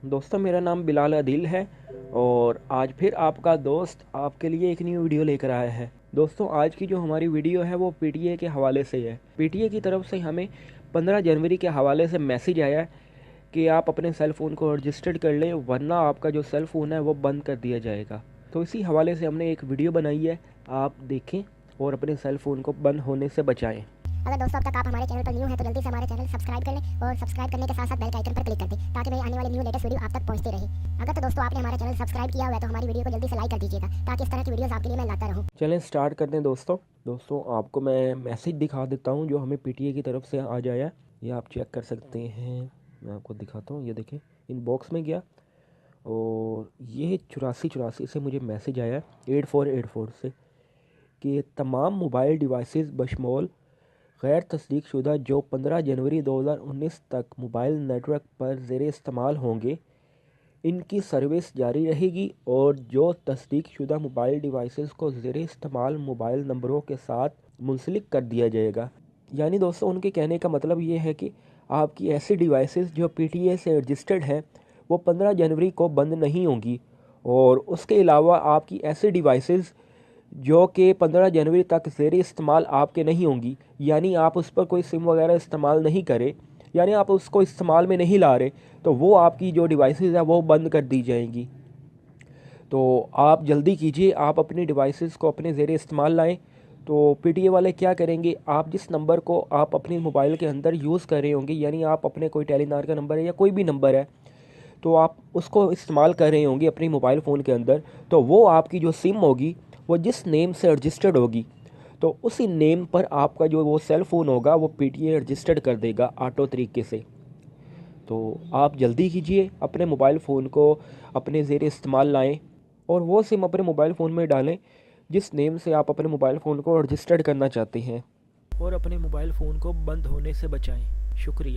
दोस्तों, मेरा नाम बिलाल अदिल है और आज फिर आपका दोस्त आपके लिए एक न्यू वीडियो लेकर आया है। दोस्तों, आज की जो हमारी वीडियो है वो पीटीए के हवाले से है। पीटीए की तरफ से हमें 15 जनवरी के हवाले से मैसेज आया है कि आप अपने सेल फ़ोन को रजिस्टर्ड कर लें, वरना आपका जो सेल फ़ोन है वो बंद कर दिया जाएगा। तो इसी हवाले से हमने एक वीडियो बनाई है, आप देखें और अपने सेल फ़ोन को बंद होने से बचाएँ। अगर दोस्तों अब तक आप हमारे चैनल पर न्यू हैं तो जल्दी से हमारे चैनल सब्सक्राइब कर लें और सब्सक्राइब करने के साथ साथ बेल के आइकन पर क्लिक कर दें ताकि मेरी आने वाली न्यू लेटेस्ट वीडियो आप तक पहुंचती रहे। अगर तो दोस्तों आपने हमारा चैनल सब्सक्राइब किया हुआ है तो हमारी वीडियो को जल्दी से लाइक कर दीजिएगा ताकि इस तरह की वीडियोस आपके लिए मैं लाता रहूं। चलें स्टार्ट करते हैं दोस्तों आपको मैं मैसेज दिखा देता हूँ जो हमें पीटीए की तरफ से आ जाया। ये आप चेक कर सकते हैं, मैं आपको दिखाता हूँ। ये देखें, इनबॉक्स में गया और ये 8484 से मुझे मैसेज आया 8484 से कि तमाम मोबाइल डिवाइसेस बशमूल गैर तस्दीक शुदा जो 15 जनवरी 2019 तक मोबाइल नेटवर्क पर ज़ेर इस्तेमाल होंगे, इनकी सर्विस जारी रहेगी और जो तस्दीक शुदा मोबाइल डिवाइसेस को ज़ेर इस्तेमाल मोबाइल नंबरों के साथ मुंसलिक कर दिया जाएगा। यानी दोस्तों, उनके कहने का मतलब ये है कि आपकी ऐसी डिवाइसेस जो पीटीए से रजिस्टर्ड हैं वो 15 जनवरी को बंद नहीं होंगी, और उसके अलावा आपकी ऐसी डिवाइसेस जो कि 15 जनवरी तक ज़ेर इस्तेमाल आपके नहीं होंगी, यानी आप उस पर कोई सिम वगैरह इस्तेमाल नहीं करें, यानी आप उसको इस्तेमाल में नहीं ला रहे, तो वो आपकी जो डिवाइसेस है वो बंद कर दी जाएंगी। तो आप जल्दी कीजिए, आप अपनी डिवाइसेस को अपने ज़ेर इस्तेमाल लाएं। तो पीटीए वाले क्या करेंगे, आप जिस नंबर को आप अपने मोबाइल के अंदर यूज़ कर रहे होंगे, यानी आप अपने कोई टेलीनार का नंबर है या कोई भी नंबर है, तो आप उसको इस्तेमाल कर रहे होंगे अपनी मोबाइल फ़ोन के अंदर, तो वो आपकी जो सिम होगी वो जिस नेम से रजिस्टर्ड होगी, तो उसी नेम पर आपका जो वो सेल फ़ोन होगा वो पीटीए रजिस्टर्ड कर देगा ऑटो तरीके से। तो आप जल्दी कीजिए, अपने मोबाइल फ़ोन को अपने ज़ेर इस्तेमाल लाएं और वो सिम अपने मोबाइल फ़ोन में डालें जिस नेम से आप अपने मोबाइल फ़ोन को रजिस्टर्ड करना चाहते हैं, और अपने मोबाइल फ़ोन को बंद होने से बचाएं। शुक्रिया।